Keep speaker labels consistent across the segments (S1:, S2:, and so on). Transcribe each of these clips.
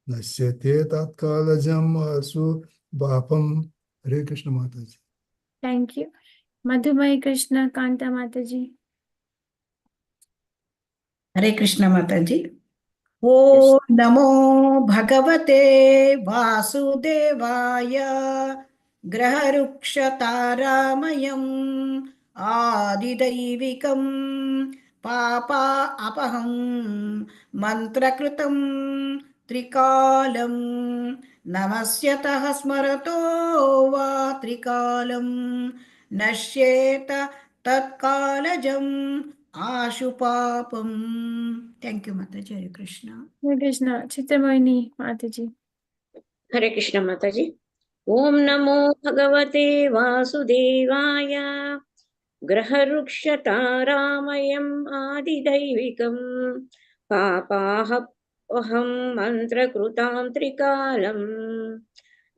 S1: Nasyate tatkalajam asu bapam. Hare Krishna Mataji.
S2: Thank you. Madhumai Krishna Kanta Mataji.
S3: Hare Krishna Mataji.
S2: Krishna.
S3: O Namo Bhagavate Vasudevaya Graharukshataramayam Adidaivikam Papa Apaham Mantrakritam Trikalam Namasyatah Smarato Va Trikalam Nashyeta Tatkalajam Ashupapam. Thank you, Mataji. Hare Krishna.
S2: Hare Krishna. Chitramoyini Mataji.
S4: हरे कृष्ण माताजी। ओम नमो भगवते वासुदेवाय ग्रहरुक्षतारामयम् आदिदैविकम् पापाहम् मन्त्रकृतां त्रिकालम्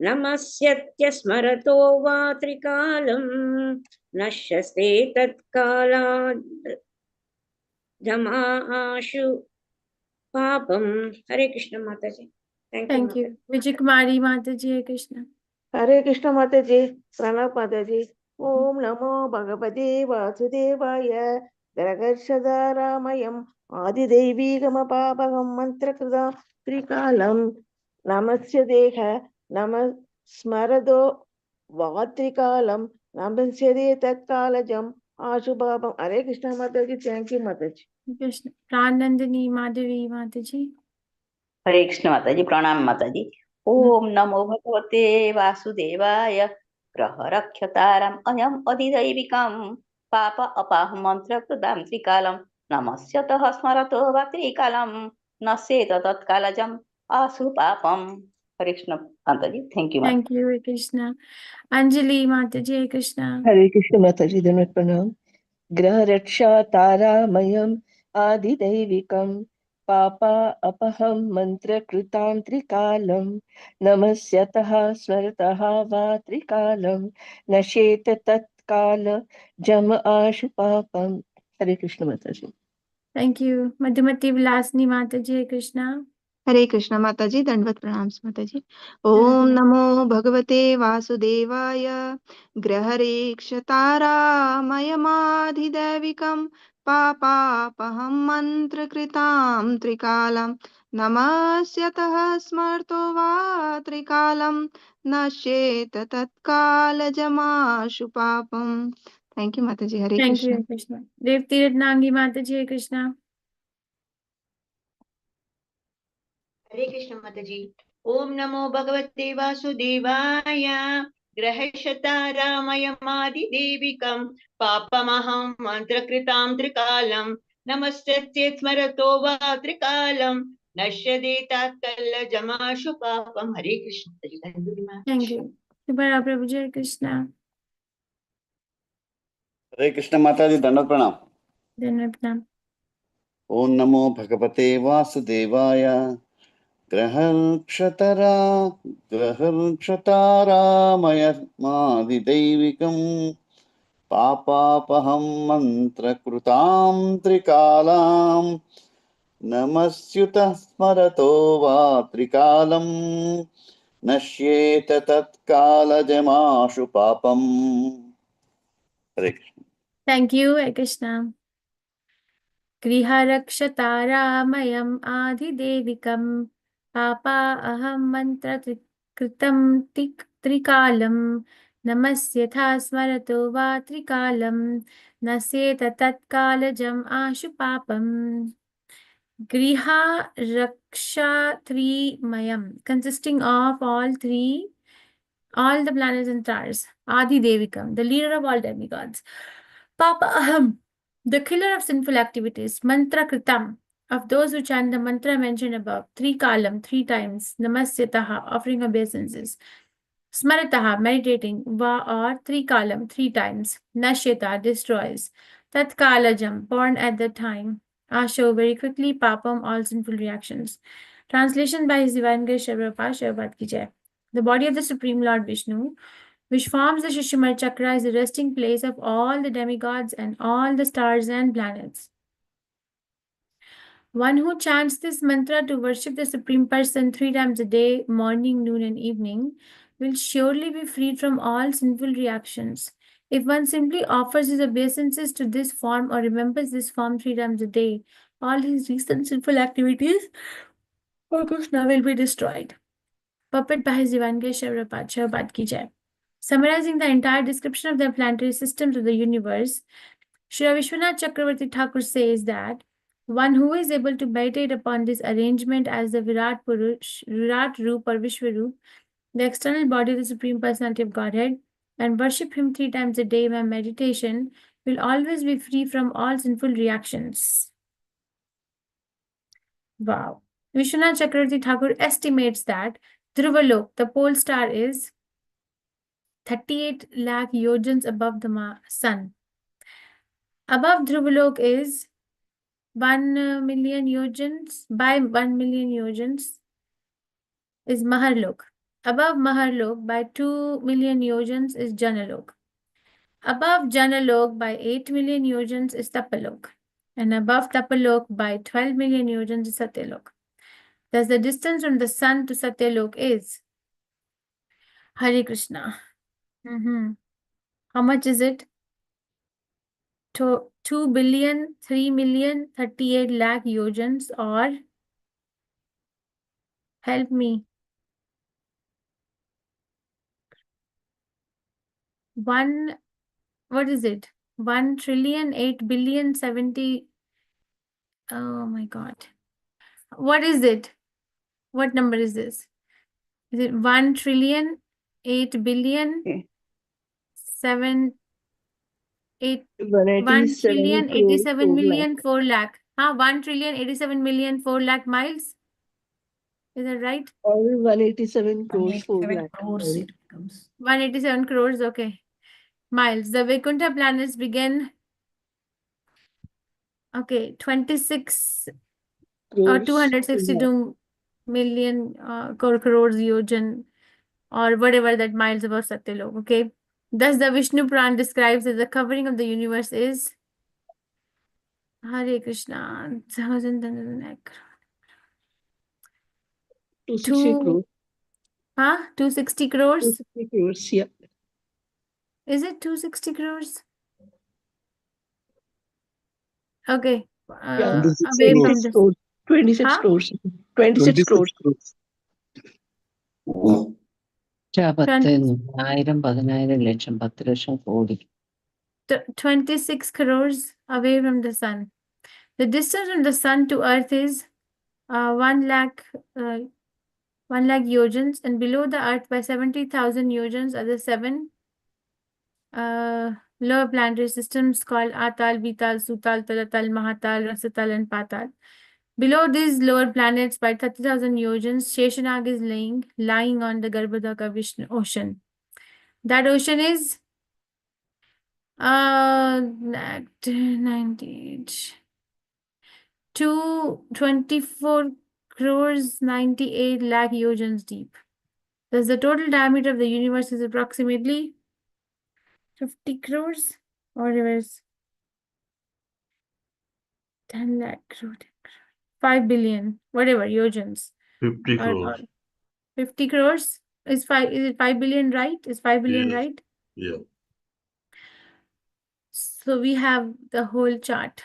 S4: नमस्यत्य स्मरतो वा त्रिकालम् नश्यस्ते तत्कालादमाशु पापम्। हरे कृष्ण माताजी।
S2: Thank you. Vijay Kumari Mataji. Hare Krishna.
S5: हरे कृष्ण माताजी, प्रणव माताजी। ओम नमो भगवते वासुदेवाय गरगर्षधारामयम् आदिदैवीगमपापगं मन्त्रकृतं त्रिकालं नमस्य देह नम स्मरदो वात्रिकालं नमस्यते तत्कालजम् आशुभावम्। हरे कृष्ण माताजी, थैंक यू माताजी।
S2: Krishna. Pranandani Madhavi Mataji.
S6: हरे कृष्ण माताजी, प्रणाम माताजी। ओम नमो भगवते वासुदेवाय ग्रहरक्षतारम् अयम् अधिदैविकं पाप अपाह मंत्र कृतां त्रिकालं नमस्यतः स्मरतो वा त्रिकालं नश्येत तत्कालजम् आसु पापम्। हरे कृष्ण माताजी, थैंक यू माता।
S2: Thank you, Hare Krishna. Anjali Mataji. Hare Krishna.
S7: हरे कृष्ण माताजी, धन्यवाद प्रणाम। ग्रह रक्षा तारामयम् आदिदैविकं पापा अपहं मंत्र कृतां त्रिकालं नमस्यतः स्मरतः वा त्रिकालं नशेत तत्काल जम आशु पापम। हरे कृष्ण माताजी।
S2: Thank you. Madhumati Vilasni Mataji. Hare Krishna.
S8: हरे कृष्ण माताजी, दंडवत प्रणाम माताजी। ओम नमो भगवते वासुदेवाय ग्रहरेक्षतारामयमाधिदैविकं पापापहं मन्त्रकृतां त्रिकालं नमस्यतः स्मर्तो वा त्रिकालं नश्येत तत्कालजमाशु पापम्। थैंक यू माताजी। हरे
S2: Thank you,
S8: Krishna.
S2: Hare Krishna. Devti Ratnangi Mataji. Hare Krishna.
S9: हरे कृष्ण माताजी। ओम नमो भगवते वासुदेवाय ग्रहशतारामयमादिदेविकं पापमहं मन्त्रकृतां त्रिकालं नमस्ते स्मरतो वा त्रिकालं नश्यते तात्कल्यजमाशु पापम्। हरे कृष्ण माताजी। Thank you very much.
S2: Thank you. Subhara Prabhuji. Hare Krishna.
S10: हरे कृष्ण माता जी, दंडवत प्रणाम।
S2: Dhanvatnam.
S10: ओम नमो भगवते वासुदेवाय ग्रहक्षतारामयमादिदैविकं पापापहं मन्त्रकृतां त्रिकालां नमस्युतः स्मरतो वा त्रिकालं नश्येत तत्कालजमाशु पापम्। हरे Krishna.
S2: Thank you, Hare Krishna. Griharakshataramaya Adhidevikam Papa Aham Mantra Kritam Trikalam Namasyatha Smarato Va Trikalam Nasyeta Tatkalajam Ashu Papam. Griha Raksha Mayam, consisting of all the planets and stars. Adi Devikam, the leader of all demigods. Papa Aham, the killer of sinful activities. Mantra Kritam, of those who chant the mantra mentioned above. Trikalam, 3 times. Namasyataha, offering obeisances. Smarataha, meditating. Va or Trikalam, 3 times. Nashyata, destroys. Tatkalajam, born at the time. Asho, very quickly. Papam, all sinful reactions. Translation by His Divine Grace Srila Prabhupada Ki Jai. The body of the Supreme Lord Vishnu, which forms the Shishimar Chakra, is the resting place of all the demigods and all the stars and planets. One who chants this mantra to worship the Supreme Person 3 times a day, morning, noon, and evening, will surely be freed from all sinful reactions. If one simply offers his obeisances to this form or remembers this form 3 times a day, all his recent sinful activities for Krishna will be destroyed. Puppet by his divine grace, Prabhupada ki jai. Summarizing the entire description of the planetary systems of the universe, Shri Vishwanath Chakravarti Thakur says that one who is able to meditate upon this arrangement as the Virat Purush, Virat Roop or Vishwaroop, the external body of the Supreme Personality of Godhead, and worship him 3 times a day by meditation, will always be free from all sinful reactions. Wow. Vishwanath Chakravarti Thakur estimates that Dhruvalok, the pole star, is 38 lakh yojans above the sun. Above Dhruvalok is 1 million yojans. By 1 million yojans is Maharlok. Above Maharlok by 2 million yojans is Janalok. Above Janalok by 8 million yojans is Tapalok. And above Tapalok by 12 million yojans is Satyalok. Thus the distance from the sun to Satyalok is Hare Krishna. How much is it? 2 billion, 3 million, 38 lakh yojans, or help me. 1 trillion, 8 billion, 70. Oh my God. What is it? What number is this? Is it 1 trillion, 8 billion,
S6: Okay.
S2: 1 trillion, 87 million, 4 lakh. 1 trillion, 87 million, 4 lakh miles? Is that right?
S7: Or 187 crores, 4
S3: 187
S7: lakh.
S3: crores it becomes.
S2: 187 crores, okay. Miles. The Vaikuntha planets begin, okay, 26 or
S7: Crores,
S2: 262 million crores yojan, or whatever that miles above Satyalok, okay? Thus the Vishnu Puran describes that the covering of the universe is Hare Krishna,
S7: 260 crores.
S2: 260 crores?
S7: 260 crores, yeah.
S2: Is it 260 crores? Okay.
S7: Yeah,
S2: Away from
S7: 26
S2: this.
S7: crores. 26
S2: Huh?
S7: crores. 26 crores.
S2: 26 crores away from the sun. The distance from the sun to earth is 1 lakh 1 lakh yojans, and below the earth by 70,000 yojans are the 7 lower planetary systems called Atal, Vital, Sutal, Talatal, Mahatal, Rasatal, and Patal. Below these lower planets by 30,000 yojans, Sheshanag is lying on the Garbhodaka Vishnu ocean. That ocean is 98 224 crores 98 lakh yojans deep. Thus the total diameter of the universe is approximately 50 crores, or reverse 10 lakh crore, 5 billion, whatever, yojans.
S11: 50 crores.
S2: 50 crores? Is it 5 billion right? Is 5 billion
S11: Yes.
S2: right?
S11: Yeah.
S2: So we have the whole chart.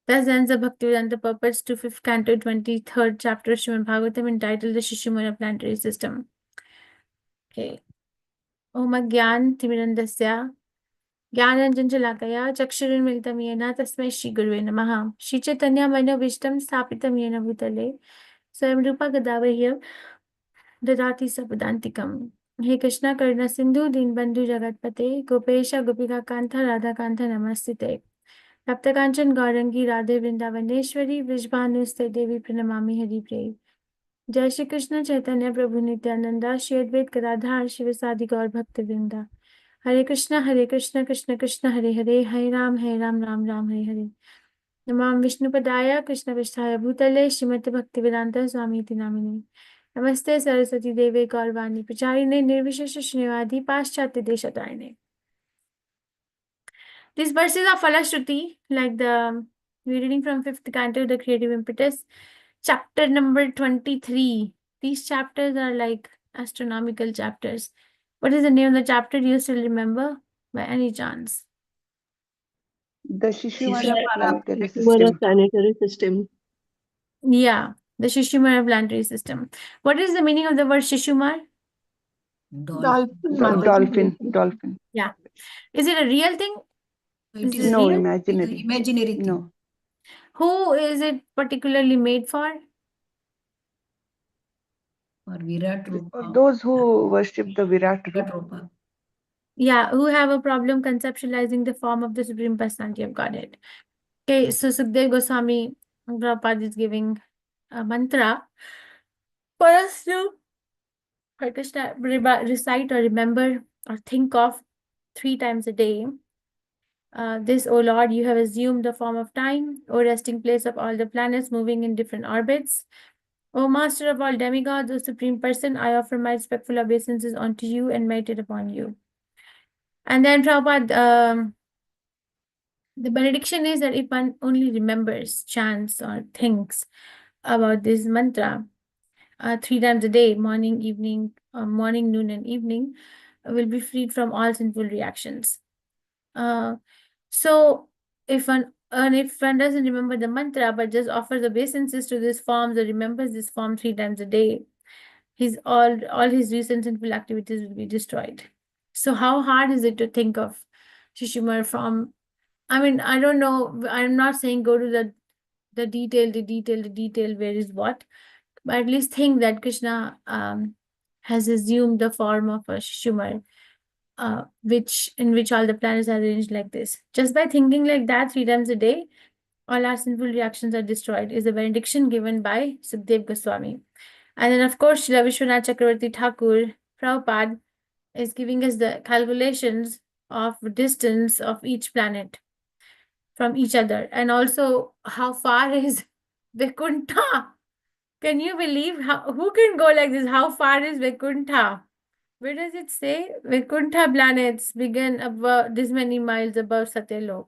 S2: Thus ends the Bhaktivedanta purports to 5th canto, 23rd chapter of Srimad Bhagavatam, entitled the Shishimana Planetary System. Okay. Om Agyan Timirandasya Jnananjana Shalakaya Chakshurinmilitam Yena Tasmai Shri Gurave Namaha. Shri Chaitanya Manobishtam Sthapitam Yena Bhutale Swayam Rupa Gadavahya Dadati Sapadantikam. He Krishna Karuna Sindhu Dinbandhu Jagatpate Gopesha Gopika Kantha Radha Kantha Namastite. Saptakanchan Gaurangi Radhe Vrindavaneshwari Vrijbhanuste Devi Pranamami Hari Pre. Jai Shri Krishna Chaitanya Prabhu Nityananda Shri Advait Gadadhar Shivasadi Gaur Bhakta Vrinda. Hare Krishna Krishna Krishna Hare Hare Hare Ram Ram Ram Hare Hare. Namam Vishnu Padaya Krishna Vishtaya Bhutale Srimati Bhaktivedanta Swami Iti Namine. Namaste Saraswati Deve Gaurvani Pracharine Nirvishesha Shrivadi Paschatya Deshatarine. These verses are Falashruti, like the We're reading from 5th canto, The Creative Impetus, chapter number 23. These chapters are like astronomical chapters. What is the name of the chapter? Do you still remember by any chance?
S8: The Shishimara
S3: Shishimara
S8: planetary
S7: Humana
S8: system.
S7: planetary system.
S2: Yeah, the Shishimara planetary system. What is the meaning of the word Shishumar?
S8: Dolphin. Dolphin.
S2: Yeah. Is it a real thing?
S3: It
S2: Is
S3: is
S2: it
S8: No,
S2: real?
S8: imaginary.
S3: imaginary thing.
S8: No.
S2: Who is it particularly made for?
S3: For Virat Rupa.
S8: Those who worship the Virat
S3: Virat
S8: Rupa.
S3: Rupa.
S2: Yeah, who have a problem conceptualizing the form of the Supreme Personality of Godhead. Okay, so Sukdev Goswami Prabhupada is giving a mantra for us to recite or remember or think of 3 times a day. This, O Lord, you have assumed the form of time, O resting place of all the planets moving in different orbits. O Master of all demigods, O Supreme Person, I offer my respectful obeisances unto you and meditate upon you. And then Prabhupada, the benediction is that if one only remembers, chants, or thinks about this mantra 3 times a day, morning, evening, morning, noon, and evening, will be freed from all sinful reactions. So if one doesn't remember the mantra but just offers obeisances to these forms or remembers this form 3 times a day, all his recent sinful activities will be destroyed. So how hard is it to think of Shishimar form? I mean, I don't know. I'm not saying go to the detail where is what, but at least think that Krishna has assumed the form of a Shishimar, in which all the planets are arranged like this. Just by thinking like that 3 times a day, all our sinful reactions are destroyed, is a benediction given by Sukdev Goswami. And then, of course, Srila Vishwanath Chakravarti Thakur, Prabhupada, is giving us the calculations of distance of each planet from each other, and also how far is Vaikuntha. Can you believe who can go like this? How far is Vaikuntha? Where does it say? Vaikuntha planets begin above this many miles above Satyalok.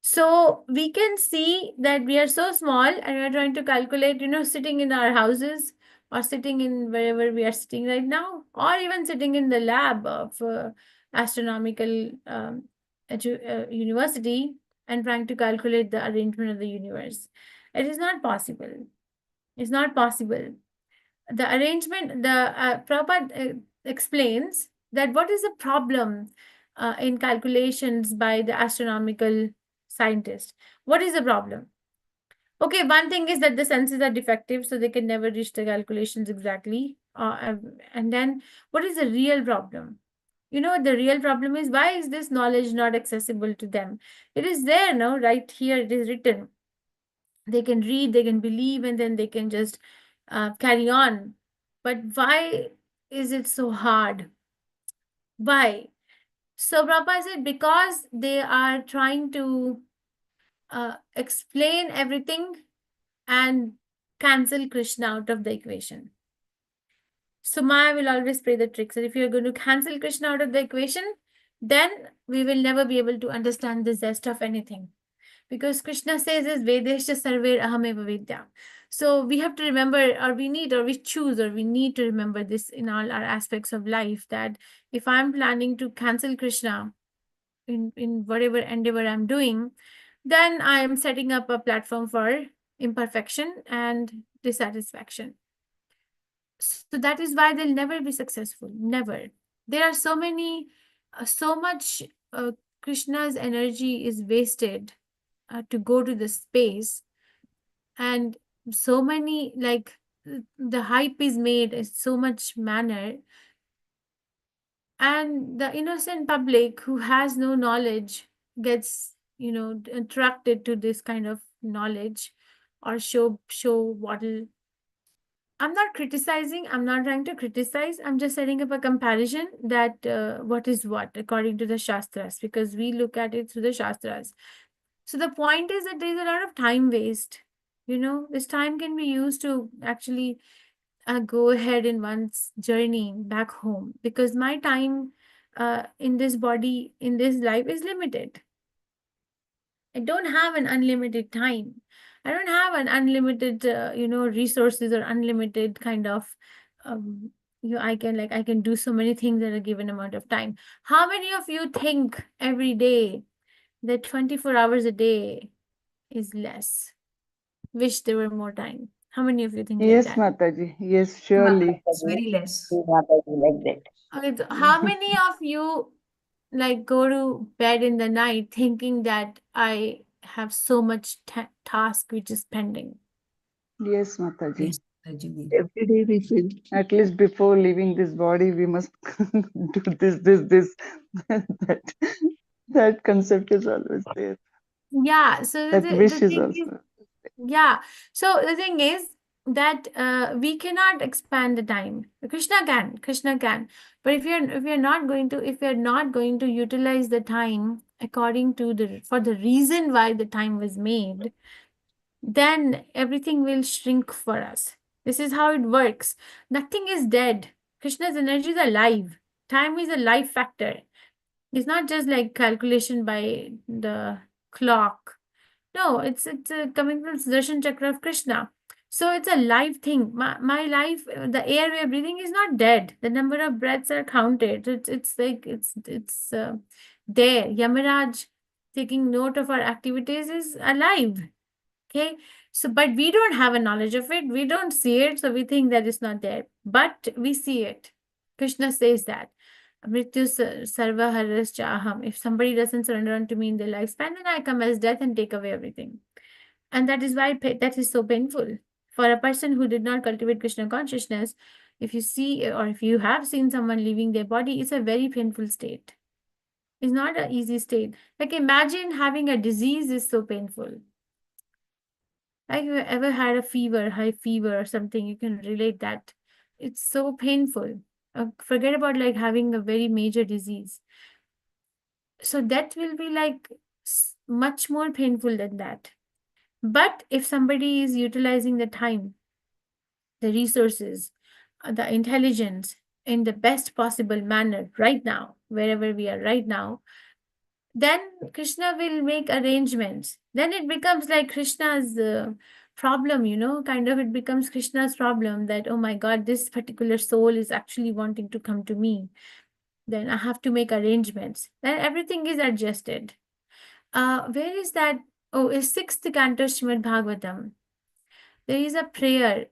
S2: So we can see that we are so small and we are trying to calculate, sitting in our houses or sitting in wherever we are sitting right now, or even sitting in the lab of astronomical university and trying to calculate the arrangement of the universe. It is not possible. It's not possible. The arrangement, the Prabhupada explains that what is the problem in calculations by the astronomical scientist. What is the problem? Okay, one thing is that the senses are defective, so they can never reach the calculations exactly. And then what is the real problem? You know what the real problem is? Why is this knowledge not accessible to them? It is there, no? Right here, it is written. They can read, they can believe, and then they can just carry on. But why is it so hard? Why? So Prabhupada said, because they are trying to explain everything and cancel Krishna out of the equation. So Maya will always play the tricks. And if you're going to cancel Krishna out of the equation, then we will never be able to understand the zest of anything. Because Krishna says is Vedesha Sarver Ahameva Vidya. So we have to remember, or we need to remember this in all our aspects of life, that if I'm planning to cancel Krishna in whatever endeavor I'm doing, then I am setting up a platform for imperfection and dissatisfaction. So that is why they'll never be successful. Never. There are so much Krishna's energy is wasted to go to the space, and so many, like, the hype is made in so much manner, and the innocent public who has no knowledge gets attracted to this kind of knowledge or show what. I'm not criticizing, I'm not trying to criticize, I'm just setting up a comparison that what is what according to the Shastras, because we look at it through the Shastras. So the point is that there's a lot of time waste. This time can be used to actually go ahead in one's journey back home, because my time in this body, in this life is limited. I don't have an unlimited time. I don't have an unlimited, resources or unlimited kind of, I can do so many things in a given amount of time. How many of you think every day that 24 hours a day is less? Wish there were more time. How many of you think like
S11: Yes,
S2: that?
S11: Mataji. Yes,
S6: Yes,
S11: surely.
S3: It's
S6: Mataji.
S3: very less.
S6: Yes, Mataji, like that.
S2: Okay, so how many of you go to bed in the night thinking that I have so much task which is pending?
S11: Yes, Mataji.
S3: Yes, Mataji, we-
S7: Every day we feel.
S11: At least before leaving this body, we must do this. That concept is always there.
S2: Yeah, so
S11: That wish
S2: the
S11: is
S2: thing is,
S11: also.
S2: yeah, so the thing is that we cannot expand the time. Krishna can, but if you're not going to utilize the time according to for the reason why the time was made, then everything will shrink for us. This is how it works. Nothing is dead. Krishna's energy is alive. Time is a life factor. It's not just like calculation by the clock. No, it's coming from Sudarshan Chakra of Krishna. So it's a live thing. My life, the air we're breathing is not dead. The number of breaths are counted. It's there. Yamaraj taking note of our activities is alive. Okay, so but we don't have a knowledge of it. We don't see it, so we think that it's not there. But we see it. Krishna says that. Mrityu sarva haras chaham. If somebody doesn't surrender unto me in their lifespan, then I come as death and take away everything. And that is why that is so painful. For a person who did not cultivate Krishna consciousness, if you see or if you have seen someone leaving their body, it's a very painful state. It's not an easy state. Like imagine having a disease is so painful. Like you ever had a fever, high fever or something, you can relate that. It's so painful. Forget about like having a very major disease. So that will be like much more painful than that. But if somebody is utilizing the time, the resources, the intelligence in the best possible manner right now, wherever we are right now, then Krishna will make arrangements. Then it becomes like Krishna's problem, kind of it becomes Krishna's problem that, oh my God, this particular soul is actually wanting to come to me. Then I have to make arrangements. Then everything is adjusted. Where is that? Oh, is sixth canto Srimad Bhagavatam. There is a prayer.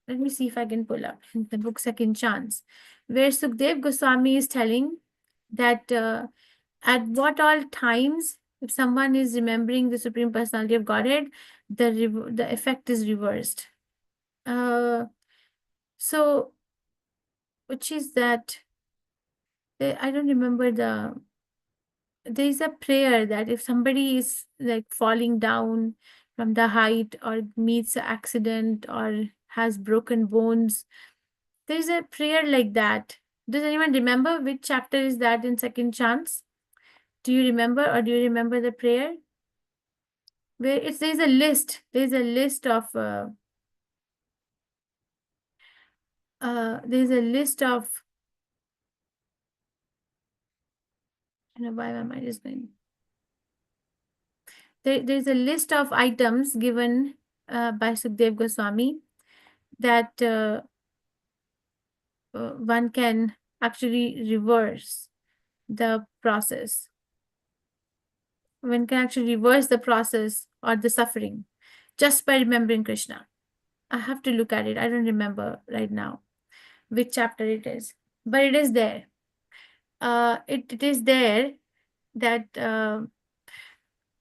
S2: Let me see if I can pull up the book Second Chance, where Sukdev Goswami is telling that at what all times, if someone is remembering the Supreme Personality of Godhead, the effect is reversed. So, which is that? I don't remember there is a prayer that if somebody is like falling down from the height or meets an accident or has broken bones, there is a prayer like that. Does anyone remember which chapter is that in Second Chance? Do you remember, or do you remember the prayer? Where there's a list. There's a list of there's a list of, I don't know why my mind is going. There's a list of items given by Sukdev Goswami that one can actually reverse the process. One can actually reverse the process or the suffering just by remembering Krishna. I have to look at it. I don't remember right now which chapter it is, but it is there. It is there that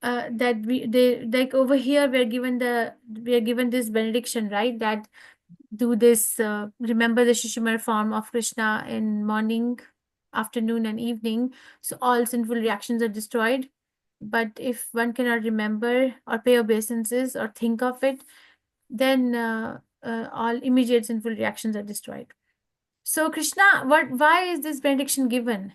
S2: that they like over here we are given this benediction, right? That do this, remember the Shishimar form of Krishna in morning, afternoon, and evening. So all sinful reactions are destroyed. But if one cannot remember or pay obeisances or think of it, then all immediate sinful reactions are destroyed. So Krishna, why is this benediction given?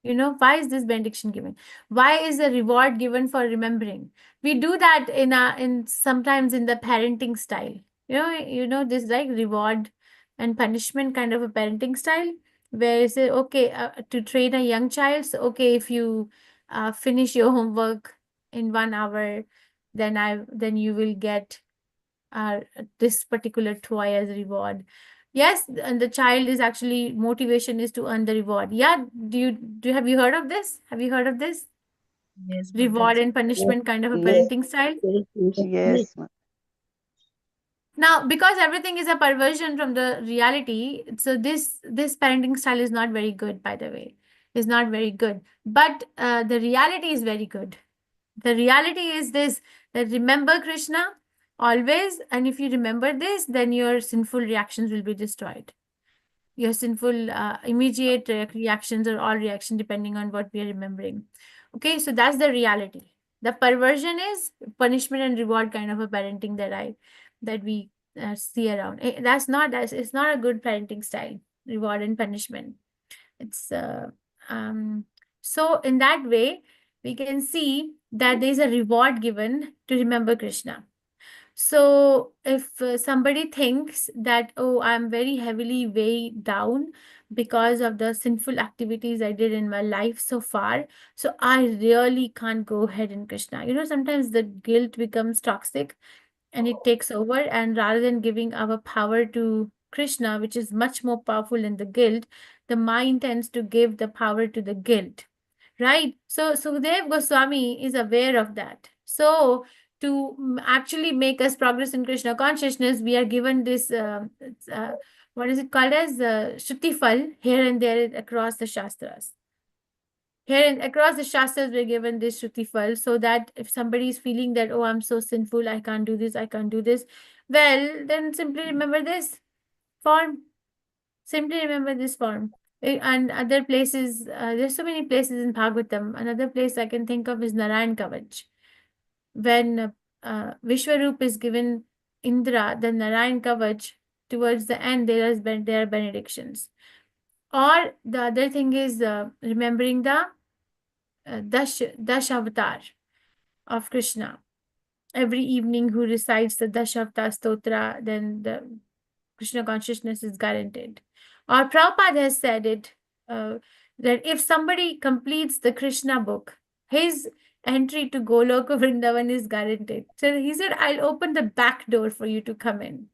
S2: Why is this benediction given? Why is a reward given for remembering? We do that in sometimes in the parenting style. This like reward and punishment kind of a parenting style, where you say, okay, to train a young child, so okay, if you finish your homework in 1 hour, then you will get this particular toy as a reward. Yes, and the child is actually motivation is to earn the reward. Yeah, have you heard of this? Have you heard of this?
S3: Yes,
S2: Reward
S3: Mataji.
S2: and punishment kind of a
S7: Yes.
S2: parenting style.
S11: Yes.
S2: Now, because everything is a perversion from the reality, so this parenting style is not very good, by the way. Is not very good. But the reality is very good. The reality is this, that remember Krishna always, and if you remember this, then your sinful reactions will be destroyed. Your sinful immediate reactions or all reaction depending on what we are remembering. Okay, so that's the reality. The perversion is punishment and reward kind of a parenting that we see around. It's not a good parenting style, reward and punishment. It's so in that way we can see that there is a reward given to remember Krishna. So if somebody thinks that, oh, I'm very heavily weighed down because of the sinful activities I did in my life so far, so I really can't go ahead in Krishna. Sometimes the guilt becomes toxic and it takes over, and rather than giving our power to Krishna, which is much more powerful than the guilt, the mind tends to give the power to the guilt. Right? So Sukhdev Goswami is aware of that. So to actually make us progress in Krishna consciousness, we are given this, what is it called as Shruti Fal here and there across the Shastras. Here and across the Shastras, we're given this Shruti Fal so that if somebody is feeling that, oh, I'm so sinful, I can't do this, well, then simply remember this form. Simply remember this form. And other places, there's so many places in Bhagavatam. Another place I can think of is Narayan Kavach. When Vishwarup is given Indra, the Narayan Kavach, towards the end, there are benedictions. Or the other thing is remembering the Dash Avatar of Krishna. Every evening who recites the Dash Avatar Stotra, then the Krishna consciousness is guaranteed. Or Prabhupada has said it, that if somebody completes the Krishna book, his entry to Goloka Vrindavan is guaranteed. So he said, I'll open the back door for you to come in.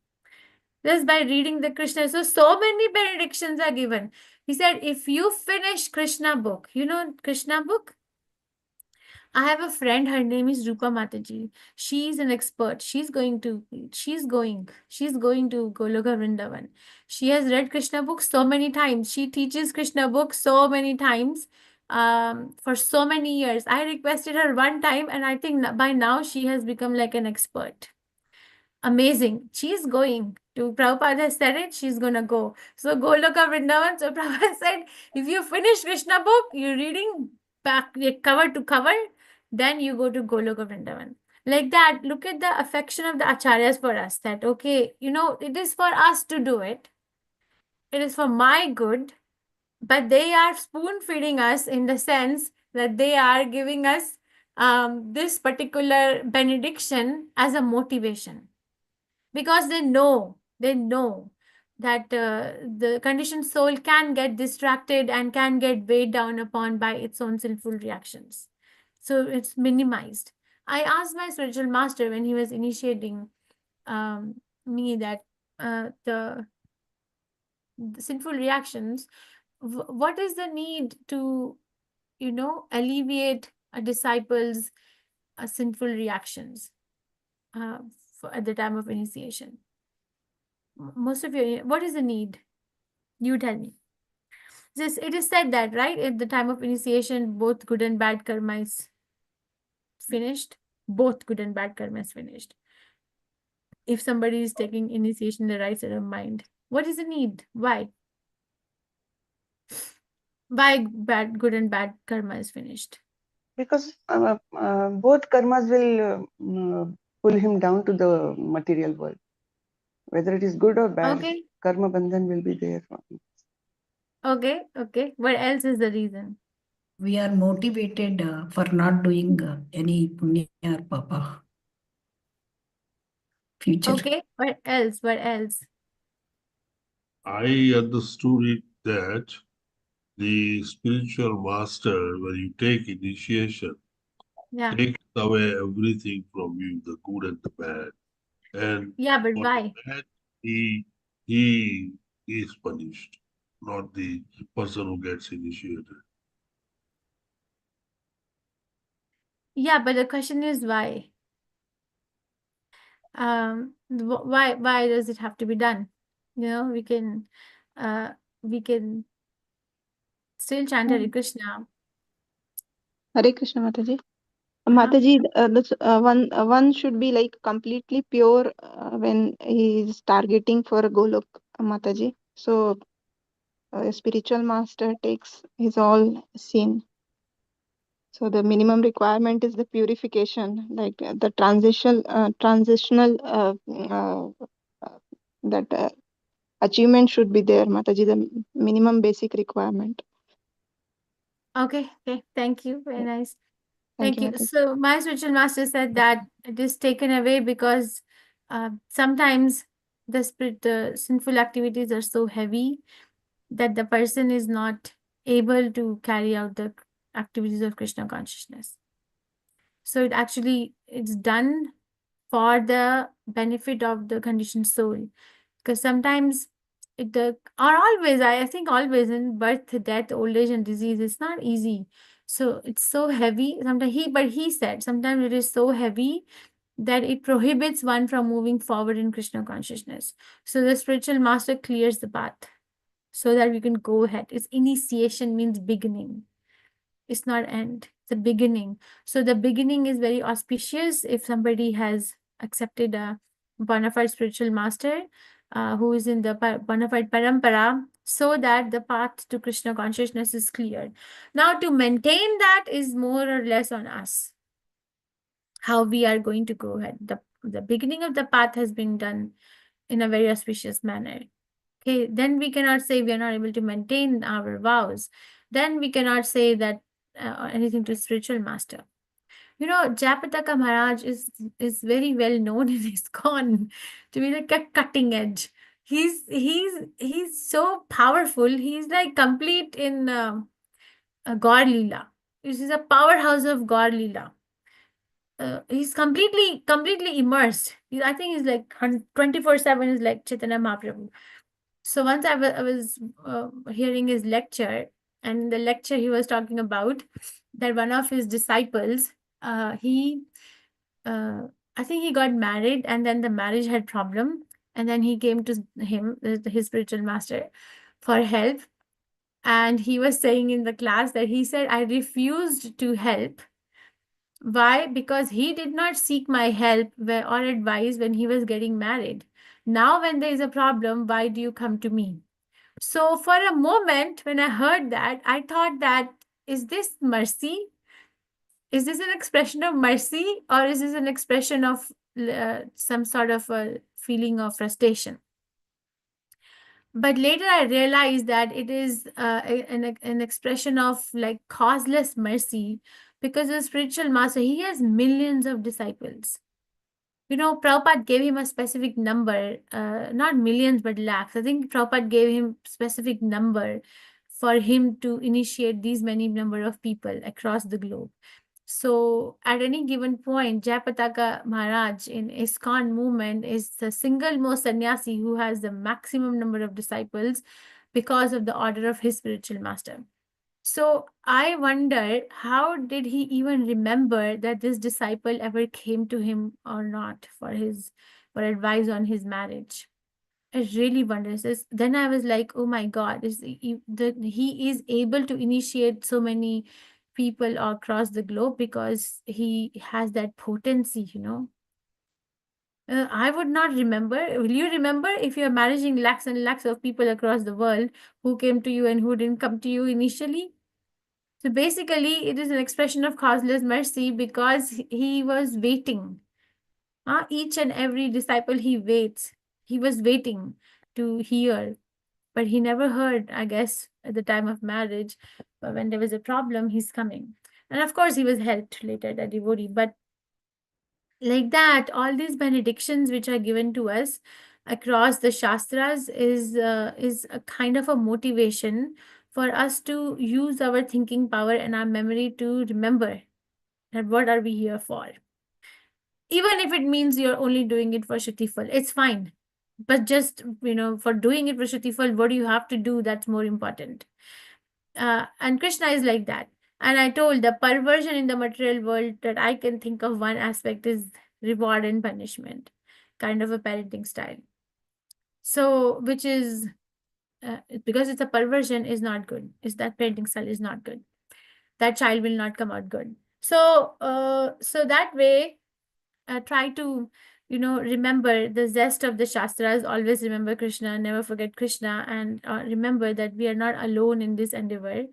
S2: Just by reading the Krishna. So many benedictions are given. He said, if you finish Krishna book, Krishna book? I have a friend, her name is Rupa Mataji. She's an expert. She's going to Goloka Vrindavan. She has read Krishna books so many times. She teaches Krishna books so many times, for so many years. I requested her one time, and I think by now she has become like an expert. Amazing. She's going to, Prabhupada has said it, she's gonna go. So Goloka Vrindavan. So Prabhupada said, if you finish Krishna book, you're reading back cover to cover, then you go to Goloka Vrindavan. Like that, look at the affection of the acharyas for us, that, okay, it is for us to do it. It is for my good, but they are spoon feeding us in the sense that they are giving us this particular benediction as a motivation. Because they know that the conditioned soul can get distracted and can get weighed down upon by its own sinful reactions. So it's minimized. I asked my spiritual master when he was initiating me that the sinful reactions, what is the need to, alleviate a disciple's sinful reactions at the time of initiation? Most of you, what is the need? You tell me. It is said that, right, at the time of initiation, both good and bad karma is finished. Both good and bad karma is finished. If somebody is taking initiation in the right state of mind, what is the need? Why? Why good and bad karma is finished?
S11: Because both karmas will pull him down to the material world. Whether it is good or bad,
S2: Okay.
S11: karma bandhan will be there for him.
S2: Okay. What else is the reason?
S3: We are motivated for not doing any punya or papa. Future.
S2: Okay. What else?
S12: I understood it that the spiritual master, when you take initiation,
S2: Yeah.
S12: takes away everything from you, the good and the bad. And
S2: Yeah, but
S12: for
S2: why?
S12: the bad, he is punished, not the person who gets initiated.
S2: Yeah, but the question is why? Why does it have to be done? We can uh we can still chant Hare Krishna.
S8: Hare Krishna, Mataji.
S2: Uh-huh.
S8: Mataji, one should be like completely pure when he is targeting for Golok, Mataji. So a spiritual master takes his all sin. So the minimum requirement is the purification, like the transitional that achievement should be there, Mataji. The minimum basic requirement.
S2: Okay, thank you. Very nice.
S8: Thank
S2: Thank
S8: you,
S2: you.
S8: Mataji.
S2: So my spiritual master said that it is taken away because sometimes the sinful activities are so heavy that the person is not able to carry out the activities of Krishna consciousness. So it's done for the benefit of the conditioned soul. Because sometimes I think always in birth, death, old age, and disease, it's not easy. So it's so heavy. But he said sometimes it is so heavy that it prohibits one from moving forward in Krishna consciousness. So the spiritual master clears the path so that we can go ahead. Its initiation means beginning. It's not end, it's a beginning. So the beginning is very auspicious if somebody has accepted a bona fide spiritual master who is in the bona fide parampara, so that the path to Krishna consciousness is clear. Now to maintain that is more or less on us, how we are going to go ahead. The beginning of the path has been done in a very auspicious manner. Okay, then we cannot say we are not able to maintain our vows. Then we cannot say that anything to spiritual master. Japataka Maharaj is very well known in ISKCON to be like a cutting edge. He's so powerful. He's like complete in Gaur Leela. This is a powerhouse of Gaur Leela. He's completely immersed. I think he's like 24/7 is like Chaitanya Mahaprabhu. So once I was hearing his lecture, and in the lecture he was talking about that one of his disciples, he I think he got married, and then the marriage had problem, and then he came to his spiritual master, for help. And he was saying in the class that he said, I refused to help. Why? Because he did not seek my help or advice when he was getting married. Now when there is a problem, why do you come to me? So for a moment, when I heard that, I thought that, is this mercy? Is this an expression of mercy, or is this an expression of some sort of a feeling of frustration? But later I realized that it is an expression of like causeless mercy, because the spiritual master, he has millions of disciples. Prabhupada gave him a specific number, not millions, but lakhs. I think Prabhupada gave him specific number for him to initiate these many number of people across the globe. So at any given point, Jayapataka Maharaj in ISKCON movement is the single most sannyasi who has the maximum number of disciples because of the order of his spiritual master. So I wonder, how did he even remember that this disciple ever came to him or not for advice on his marriage? I really wonder this. Then I was like, oh my God, he is able to initiate so many people across the globe because he has that potency, I would not remember. Will you remember if you're managing lakhs and lakhs of people across the world, who came to you and who didn't come to you initially? So basically, it is an expression of causeless mercy because he was waiting. Each and every disciple he waits. He was waiting to hear, but he never heard, I guess, at the time of marriage. But when there was a problem, he's coming. And of course, he was helped later, the devotee. But like that, all these benedictions which are given to us across the Shastras is a kind of a motivation for us to use our thinking power and our memory to remember And what are we here for? Even if it means you're only doing it for Shrutifal, it's fine. But just, for doing it for Shrutifal, what do you have to do? That's more important. And Krishna is like that. And I told the perversion in the material world that I can think of one aspect is reward and punishment, kind of a parenting style. So, which is, because it's a perversion is not good. Is that parenting style is not good. That child will not come out good. So, so that way, try to, remember the zest of the Shastras, always remember Krishna, never forget Krishna, and remember that we are not alone in this endeavor.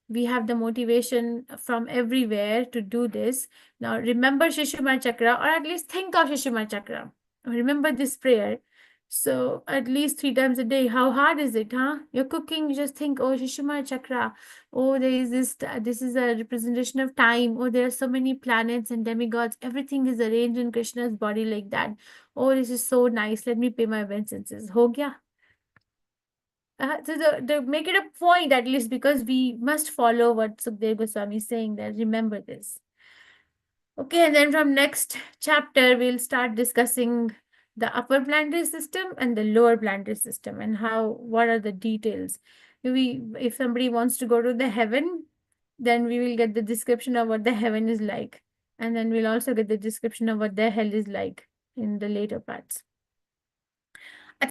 S2: We have the motivation from everywhere to do this. Now, remember Shishumar Chakra, or at least think of Shishumar Chakra. Remember this prayer. So at least 3 times a day. How hard is it, huh? You're cooking, you just think, oh, Shishumar Chakra. Oh, there is this is a representation of time. Oh, there are so many planets and demigods. Everything is arranged in Krishna's body like that. Oh, this is so nice. Let me pay my obeisances. Ho gaya. So the make it a point at least, because we must follow what Sukdev Goswami is saying, that remember this. Okay, and then from next chapter, we'll start discussing the upper planetary system and the lower planetary system, and what are the details. If somebody wants to go to the heaven, then we will get the description of what the heaven is like. And then we'll also get the description of what the hell is like in the later parts.